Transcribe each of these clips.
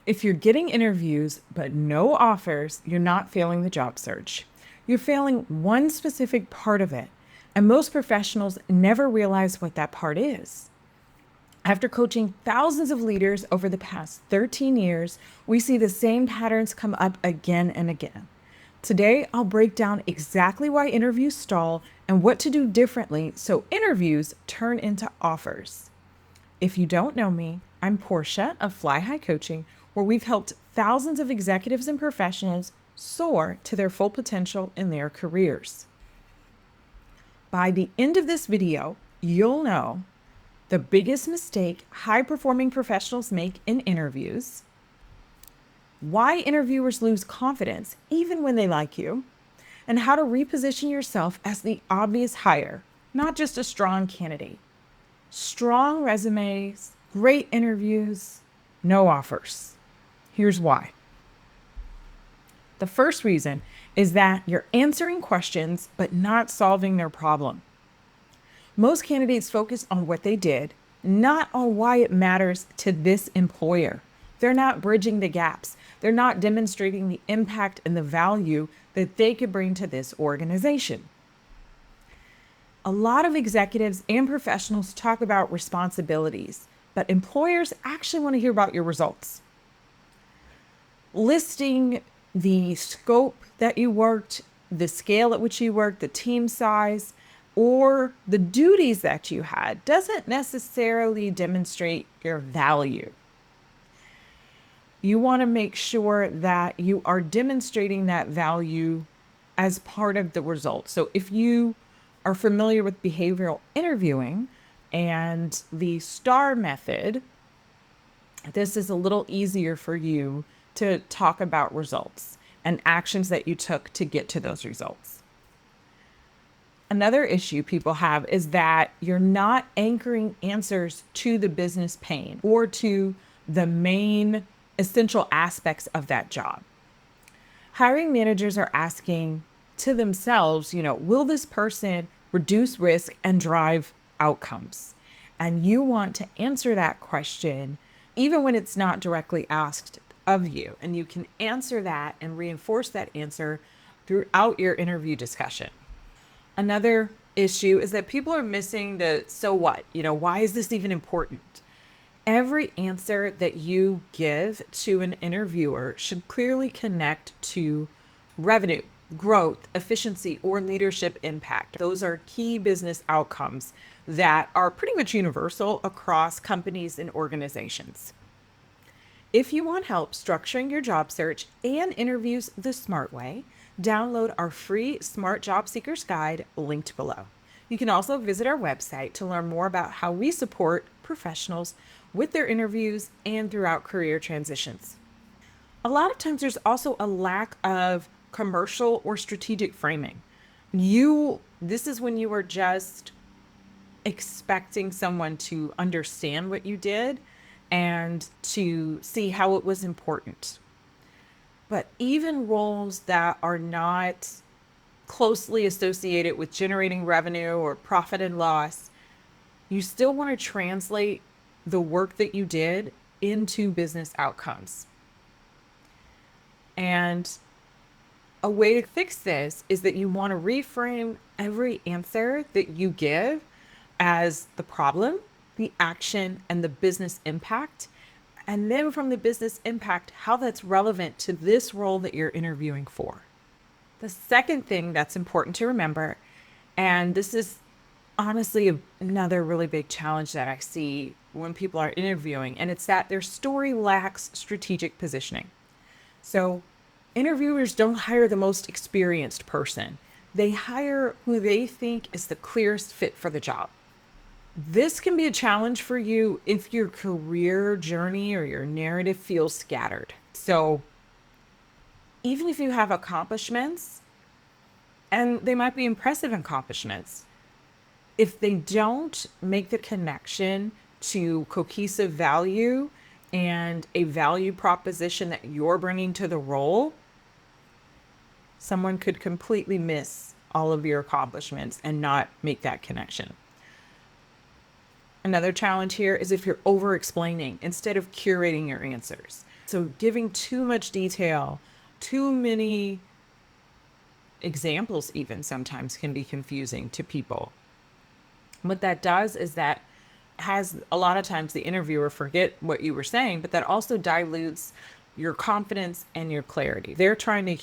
If you're getting interviews but no offers, you're not failing the job search. You're failing one specific part of it, and most professionals never realize what that part is. After coaching thousands of leaders over the past 13 years, we see the same patterns come up again and again. Today, I'll break down exactly why interviews stall and what to do differently so interviews turn into offers. If you don't know me, I'm Portia of Fly High Coaching, where we've helped thousands of executives and professionals soar to their full potential in their careers. By the end of this video, you'll know the biggest mistake high-performing professionals make in interviews, why interviewers lose confidence even when they like you, and how to reposition yourself as the obvious hire, not just a strong candidate. Strong resumes, great interviews, no offers. Here's why. The first reason is that you're answering questions but not solving their problem. Most candidates focus on what they did, not on why it matters to this employer. They're not bridging the gaps. They're not demonstrating the impact and the value that they could bring to this organization. A lot of executives and professionals talk about responsibilities, but employers actually want to hear about your results. Listing the scope that you worked, the scale at which you worked, the team size, or the duties that you had doesn't necessarily demonstrate your value. You want to make sure that you are demonstrating that value as part of the results. So if you are familiar with behavioral interviewing and the STAR method, this is a little easier for you to talk about results and actions that you took to get to those results. Another issue people have is that you're not anchoring answers to the business pain or to the main essential aspects of that job. Hiring managers are asking to themselves, will this person reduce risk and drive outcomes? And you want to answer that question even when it's not directly asked of you. And you can answer that and reinforce that answer throughout your interview discussion. Another issue is that people are missing the so what? Why is this even important? Every answer that you give to an interviewer should clearly connect to revenue, growth, efficiency, or leadership impact. Those are key business outcomes that are pretty much universal across companies and organizations. If you want help structuring your job search and interviews the smart way, download our free Smart Job Seekers Guide linked below. You can also visit our website to learn more about how we support professionals with their interviews and throughout career transitions. A lot of times there's also a lack of commercial or strategic framing. This is when you are just expecting someone to understand what you did and to see how it was important. But even roles that are not closely associated with generating revenue or profit and loss, you still want to translate the work that you did into business outcomes. And a way to fix this is that you want to reframe every answer that you give as the problem, the action, and the business impact. And then from the business impact, how that's relevant to this role that you're interviewing for. The second thing that's important to remember, and this is honestly another really big challenge that I see when people are interviewing, and it's that their story lacks strategic positioning. So interviewers don't hire the most experienced person. They hire who they think is the clearest fit for the job. This can be a challenge for you if your career journey or your narrative feels scattered. So even if you have accomplishments, and they might be impressive accomplishments, if they don't make the connection to cohesive value and a value proposition that you're bringing to the role, someone could completely miss all of your accomplishments and not make that connection. Another challenge here is if you're over explaining instead of curating your answers. So giving too much detail, too many examples even sometimes can be confusing to people. What that does is that has a lot of times the interviewer forget what you were saying, but that also dilutes your confidence and your clarity. They're trying to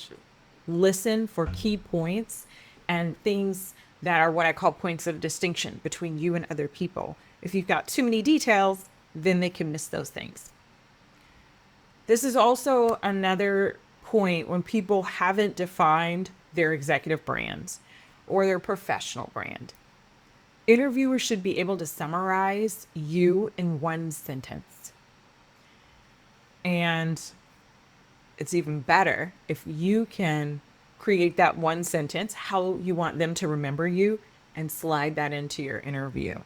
listen for key points and things that are what I call points of distinction between you and other people. If you've got too many details, then they can miss those things. This is also another point when people haven't defined their executive brands or their professional brand. Interviewers should be able to summarize you in one sentence. And it's even better if you can create that one sentence, how you want them to remember you, and slide that into your interview.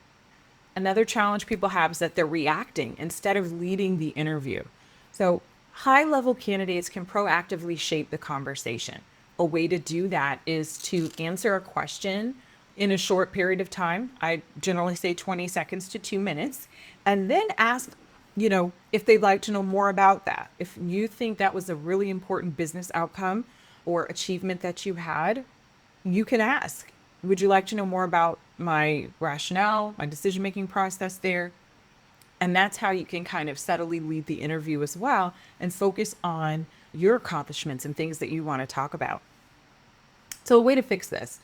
Another challenge people have is that they're reacting instead of leading the interview. So, high level candidates can proactively shape the conversation. A way to do that is to answer a question in a short period of time. I generally say 20 seconds to 2 minutes, and then ask, if they'd like to know more about that. If you think that was a really important business outcome or achievement that you had, you can ask, would you like to know more about my rationale, my decision-making process there? And that's how you can kind of subtly lead the interview as well and focus on your accomplishments and things that you want to talk about. So a way to fix this,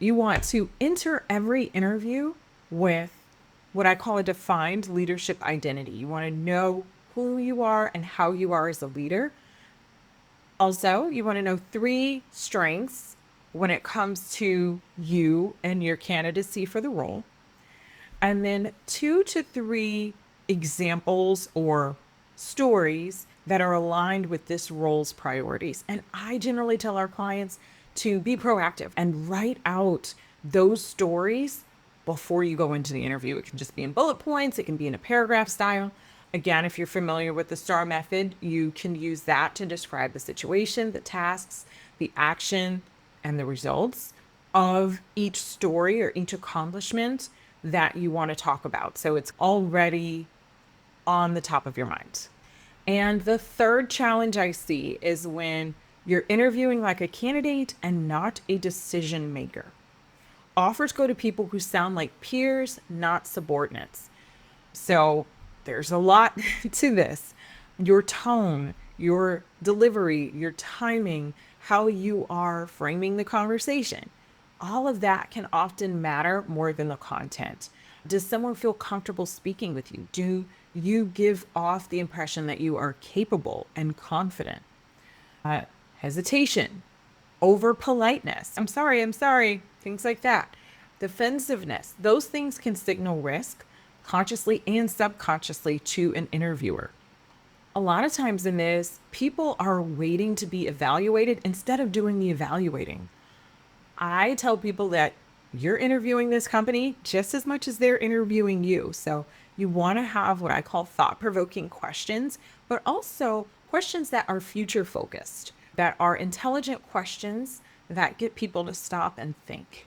you want to enter every interview with what I call a defined leadership identity. You want to know who you are and how you are as a leader. Also, you want to know 3 strengths when it comes to you and your candidacy for the role. And then 2 to 3 examples or stories that are aligned with this role's priorities. And I generally tell our clients to be proactive and write out those stories before you go into the interview. It can just be in bullet points, it can be in a paragraph style. Again, if you're familiar with the STAR method, you can use that to describe the situation, the tasks, the action, and the results of each story or each accomplishment that you want to talk about. So it's already on the top of your mind. And the third challenge I see is when you're interviewing like a candidate and not a decision maker. Offers go to people who sound like peers, not subordinates. So there's a lot to this. Your tone, your delivery, your timing, how you are framing the conversation, all of that can often matter more than the content. Does someone feel comfortable speaking with you? Do you give off the impression that you are capable and confident? Hesitation, over politeness. I'm sorry, things like that. Defensiveness, those things can signal risk consciously and subconsciously to an interviewer. A lot of times in this, people are waiting to be evaluated instead of doing the evaluating. I tell people that you're interviewing this company just as much as they're interviewing you. So you want to have what I call thought-provoking questions, but also questions that are future-focused, that are intelligent questions that get people to stop and think.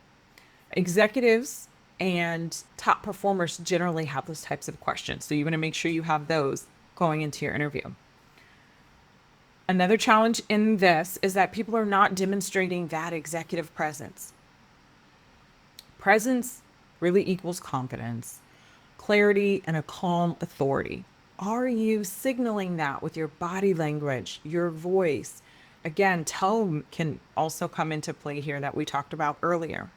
Executives and top performers generally have those types of questions. So you want to make sure you have those going into your interview. Another challenge in this is that people are not demonstrating that executive presence. Presence really equals confidence, clarity, and a calm authority. Are you signaling that with your body language, your voice? Again, tone can also come into play here that we talked about earlier.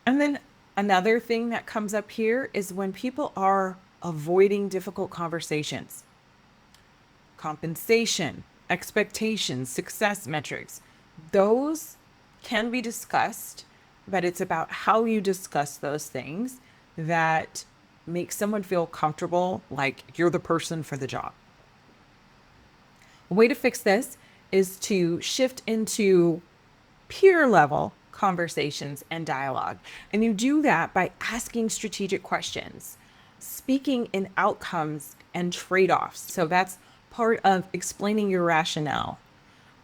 And then another thing that comes up here is when people are avoiding difficult conversations. Compensation, expectations, success metrics, those can be discussed, but it's about how you discuss those things that make someone feel comfortable, like you're the person for the job. A way to fix this is to shift into peer level conversations and dialogue. And you do that by asking strategic questions, speaking in outcomes and trade-offs. So that's part of explaining your rationale.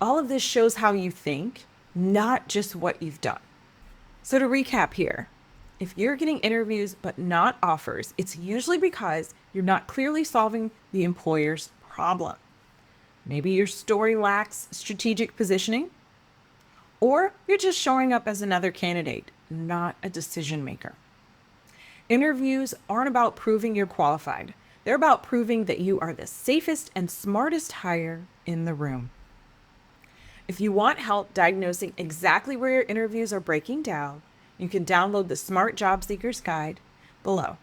All of this shows how you think, not just what you've done. So to recap here, if you're getting interviews but not offers, it's usually because you're not clearly solving the employer's problem. Maybe your story lacks strategic positioning, or you're just showing up as another candidate, not a decision maker. Interviews aren't about proving you're qualified. They're about proving that you are the safest and smartest hire in the room. If you want help diagnosing exactly where your interviews are breaking down, you can download the Smart Job Seekers Guide below.